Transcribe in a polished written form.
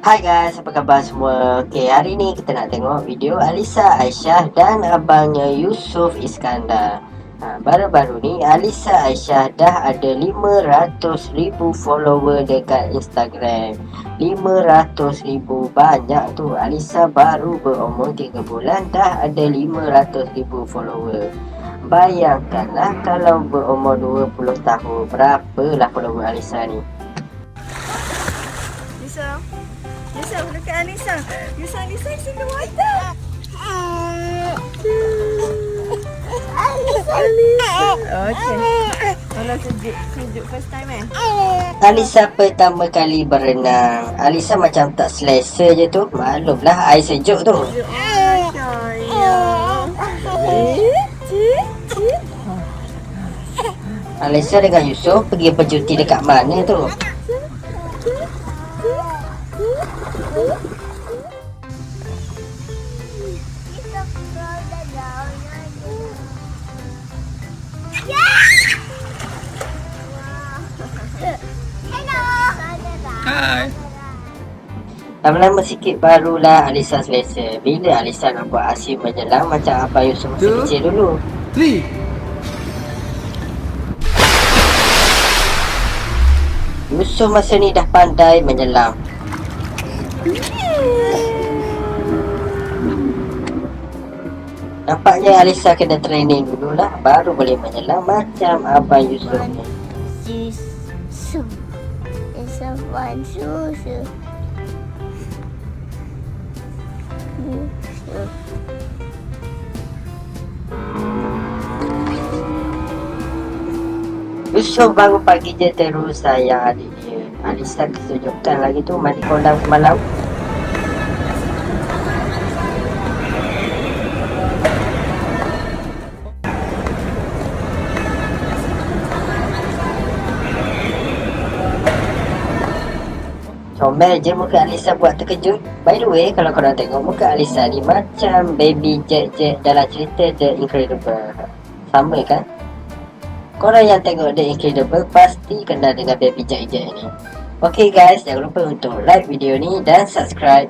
Hai guys, apa khabar semua? Okay, hari ni kita nak tengok video Alisa Aisyah dan abangnya Yusuf Iskandar. Baru-baru ni Alisa Aisyah dah ada 500,000 follower dekat Instagram. 500,000, banyak tu. Alisa baru berumur 3 bulan dah ada 500,000 follower. Bayangkanlah kalau berumur 20 tahun, berapalah follower Alisa ni. Lisa, look at Alisa. Lisa is in the water. Alisa. Okay. Kalau sejuk first time Alisa pertama kali berenang. Alisa macam tak selesa je tu. Maklumlah air sejuk tu. Alisa dengan Yusuf pergi bercuti dekat mana tu? Hai. Lama-lama sikit barulah Alisa selesa. Bila Alisa nak buat asyik menyelam macam Abang Yusuf masa kecil dulu. 3. Yusuf masa ni dah pandai menyelam. Nampaknya Alisa kena training dululah baru boleh menyelam macam Abang Yusuf ni. Susu. It's a fun susu. Yusuf bangun pagi je terus sayang adik dia. Alisa kesejukan lagi tu mandi kolam semalam. Comel je muka Alisa buat terkejut. By the way, kalau korang tengok muka Alisa ni macam baby Jack dalam cerita The Incredible. Sama kan? Korang yang tengok The Incredible pasti kenal dengan baby Jack ni. Okay guys, jangan lupa untuk like video ni dan subscribe.